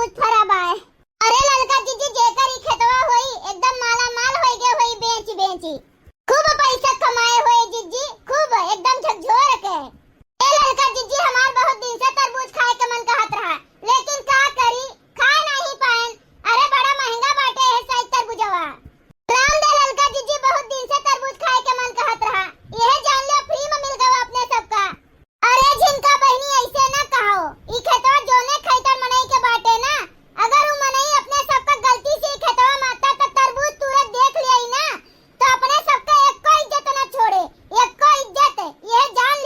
तरबूज फरा बाए। अरे ललका जीजी जेकर ई खेतवा होई एकदम माला माल होई गे होई बेच बेची। खूब पैसा कमाए होए जीजी, खूब एकदम झकझोर के। ए ललका जीजी हमार बहुत दिन से तरबूज खाए के मन कहत रहा, लेकिन का करी खा नहीं पाएन। अरे बड़ा महंगा बाटे है साइज तरबूजवा। राम दे ललका जीजी बहुत दिन से तरबूज खाए के मन कहत रहा, यह जान लो फ्री में मिल गवा अपने सबका। अरे झिनका बहनी ऐसे ना कहो, ई खेतवा जोने खैतर मनई के बाटे ना, अगर उ मनई अपने सबका गलती से खेतवा माता त तरबूज तुरंत देख लियाई ना तो अपने सबका एक को इज्जत ना छोड़े, एक को इज्जत यह जान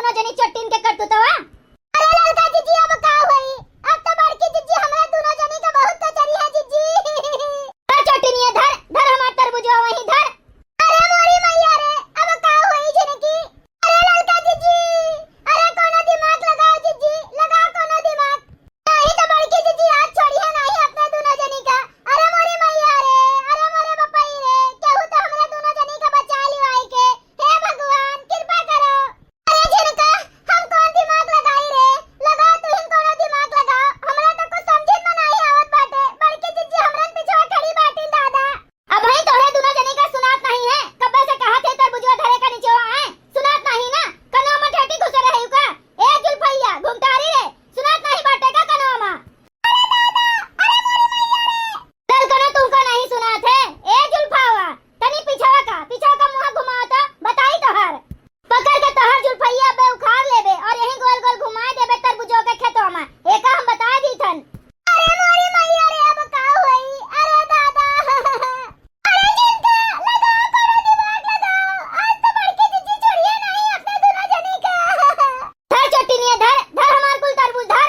दोनों जनी चट्टीन के करतुतवा। अरे ललका जीजी अब का होई, अब तो बड़की जीजी हमरा दोनों जनी का बहुत कचरी है जीजी। धर चट्टीनिया धर, धर हमार तरबुजवा वहीं धर। अरे मोरी मैया रे, अब का होई जनकी। अरे ललका जीजी, अरे कोनो दिमाग लगाओ जीजी, लगाओ कोनो दिमाग। नहीं तो बड़की जीजी हाथ छोड़िए नहीं अपने दोनों जनी का। अरे मोरी मैया रे, अरे मोरे बपई रे, केहू तो हमरा दोनों जनी का बचा लिवाई के। हे भगवान कृपा करो। अरे झिनका हम कौन दिमाग लगाई रे, लगाओ तू ही कोनो दिमाग लगाओ। हमरा तो कुछ समझे में नहीं आवत बाटे। बड़की जीजी हमरन पिछवा खड़ी बाटी दादा। अब भाई तोरे दोनों जनी का सुनात नहीं है, कब्बे से कहा थे तरबुजवा धरे का नीचवा है, सुनात नहीं ना। कनवा में ठेठी घुसे रहे का ए जुल्फैया घुमटारी रे, सुनात नहीं बाटे का कनवा में। अरे दादा, अरे मोरी मैया रे, दल कनो तुमका नहीं सुनात है ए जुल्फावा। तनी पिछवा का मुंह घुमाओ तो बताई तोहर। पकड़ के तोहर जुल्फैया बे उखाड़ लेबे और यही गोल गोल घुमाए देबे तरबुजो के खेतवा में। एका हम बता दी थन। अरे मोरी मैया रे, अब का होई। अरे दादा, अरे जिनका लगाओ करो दिमाग लगाओ। आज तो बड़की जीजी छोड़िए नहीं अपने दोनों जनी का। धर चट्टीनिया धर, धर हमार कुल तरबूज धर।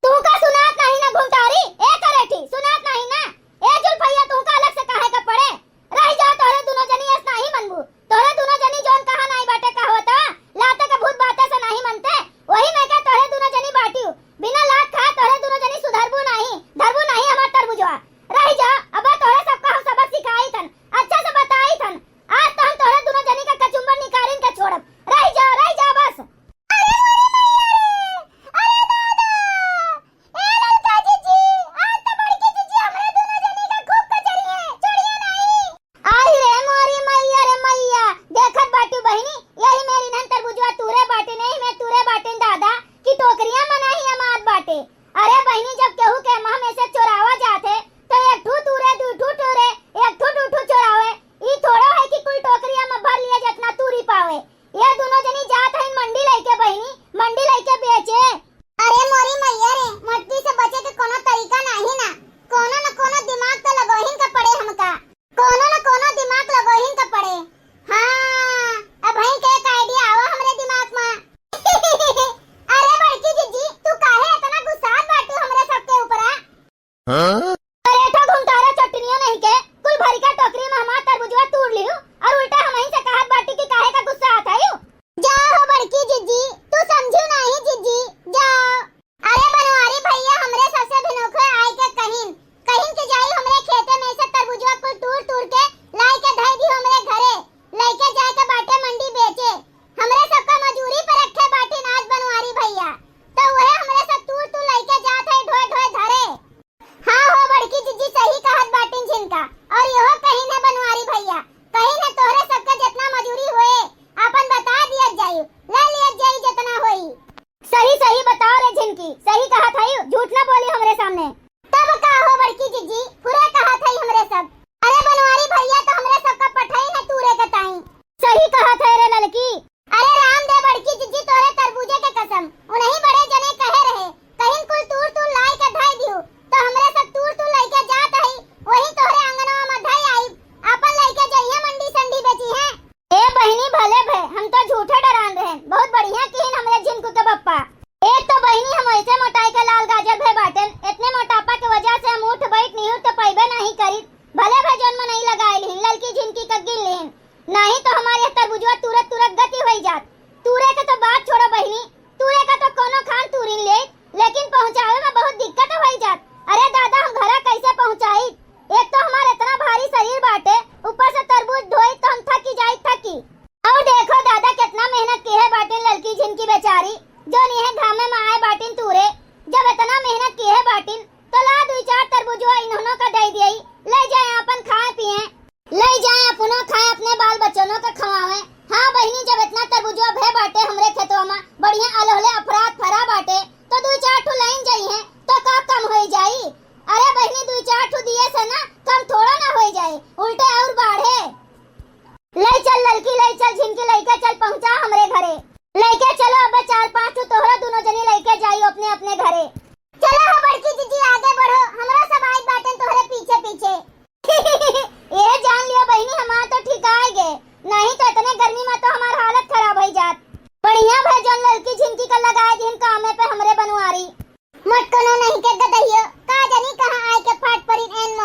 तू का सुनात नहीं ना घुमटारी ए करेठी, सुनात नहीं ना ए जुल्फैया। तू का अलग से काहे का पड़े रह जाओ। तोरे दोनों जनी ऐस नहीं मनबू। तोरे दोनों जनी जोन कहा नहीं बाटे का होता लाते के भूत बातें से नहीं मनते। वही मैं कह तोरे दोनों जनी बाटी हूं। बिना लात खा तोरे दोनों जनी सुधरबू नहीं, धरबू नहीं हमार तरबुजवा। रह जा अब तोरे सबका हम सबक सिखाई थन, अच्छा से बताई थन। आज तो हम तोरे दोनों जनी का कचुम्बर निकारिन के छोड़ब। रह जा बस। अरे मोरी मैया रे, अरे दादा, ए ललका जीजी, आज तो बड़की जीजी हमरे दोनों जनी का खूब कचरी है, छोड़िए नहीं। आई रे मोरी मैया रे मैया, देखत बाटी बहिनी, यही मेरी नन तरबुजवा तूरे बाटे नहीं मैं तूरे बाटे दादा की टोकरियां मनाही हमार बाटे। अरे बहिनी जब केहू के मां में से चोरावा जाते तो एक ठू तूरे दू ठू टूरे एक ठू दू ठू चोरावे। ई थोड़ा है कि कुल टोकरियां में भर लिया जितना तूरी पावे। ये दोनों जनी जात है मंडी लेके बहिनी, मंडी लेके बेचे। अरे मोरी मैया रे, मट्टी से बचे के कोनो तरीका नहीं ना। कोनो न कोनो दिमाग तो लगोहिन का पड़े हमका, कोनो न कोनो दिमाग लगोहिन का पड़े। हां अब भाई के एक आईडिया आवा हमरे दिमाग में। अरे बड़की जीजी तू काहे इतना गुस्सात बाटू हमरे सबके ऊपर आ? हां अरे तो घुमतारा चटनिया नहीं के कुल भरी का टोकरी में हमार तरबुजवा तोड़ लियो और उल्टा हम ही से कहत बाटी की काहे का गुस्सा आता है। जाओ हो बड़की जीजी, तू समझू नहीं जीजी, जाओ। अरे बनवारी भैया हमरे सबसे भिनोखे आए के कहिन कहिन के जाई हमरे खेते में से तरबुजवा कुल तोड़ के लाई के धई दी हमरे घरे लेके जाए के बाटे मंडी बेचे। हमरे सबका मजूरी पर रखे बाटी नाच बनवारी भैया, तो वह हमरे सब तू लेके जात है ढोए ढोए धरे। हां हो बड़की जीजी सही कहत बाटिन जिनका। और यहो कहीं न बनवारी भैया, कहीं न तोहरे सबका जितना मजूरी होए अपन बता दिया जाई, ले लिया जाई जितना होई। सही सही बताओ रे झिनकी, सही कहत है, झूठ ना बोली हमरे सामने। तब का हो बड़की जीजी, पूरा कहत है हमरे सब। अरे बनवारी भैया तो हमरे सबका पठाई है तूरे के ताई। सही कहत है रे ललकी। अरे राम दे बड़की जीजी तोरे तरबूजे के कसम, उन्हीं बड़े जने कहे रहे कहीं कुल तूर लाई के धाई दियो तो हमरे सब तूर लेके जात है वही तोरे आंगनवा में धाई आई अपन लेके जाइए मंडी संडी बेची है। ए बहिनी भले भे हम तो झूठे डरान रहे, बहुत बढ़िया किन हमरे जिनको के बप्पा। एक तो बहिनी हम ऐसे मोटाई के लाल गाजर भे बाटन, इतने मोटापा के वजह से हम उठ बैठ नहीं तो पैबे नहीं करी। भले भे जन्म नहीं लगाई लिन ललकी जिनकी का गिन लिन, नहीं तो हमारे तरबुजवा तुरंत गति होई जात। तूरे के तो बात छोड़ो बहिनी, तूरे का तो कोनो खान तूरिन ले, लेकिन पहुंचावे में बहुत दिक्कत होई जात। अरे दादा हम घरा कैसे पहुंचाई? एक तो हमारा इतना भारी शरीर बाटे, ऊपर से तरबूज ढोई तो हम थकी थकी। और देखो दादा कितना मेहनत की है बाटिन ललकी जिनकी बेचारी, जो नहीं घामे में आए बाटिन तूरे। जब इतना मेहनत की है बाटिन तो ला दो चार तरबूजवा इन्होंने का दे दिए, ले जाए अपन खाए पिए, ले जाए अपनो खाए अपने बाल बच्चों को खवावे। हाँ बहिनी जब इतना तरबूजवा भे बाटे हमरे खेतवा में बढ़िया अलहले अफरात फरा बाटे तो दो चार ठो लाइन जाई है तो का कम हो जाई। अरे बहिनी दो चार ठो दिए से ना कम थोड़ा ना हो जाए, उल्टे और बढ़े। ले चल ललकी, ले चल झिनकी, लेके चल पहुंचा हमरे घरे, लेके चलो। अब चार पांच ठो तोहरा दोनों जनी लेके जाई अपने अपने घरे। चलो हो बड़की जीजी आगे बढ़ो, हमरा सब आई बाटन तोहरे पीछे पीछे। ये जान लियो बहिनी हमार तो ठीक आए गए, नहीं तो इतने गर्मी में तो हमार हालत खराब हो जात। बढ़िया भाई जान लड़की झिनकी का लगाए जिन कामे पे हमरे बनवारी मटकनो नहीं के गदहियो का जानी कहां आए के फाट पड़ी एन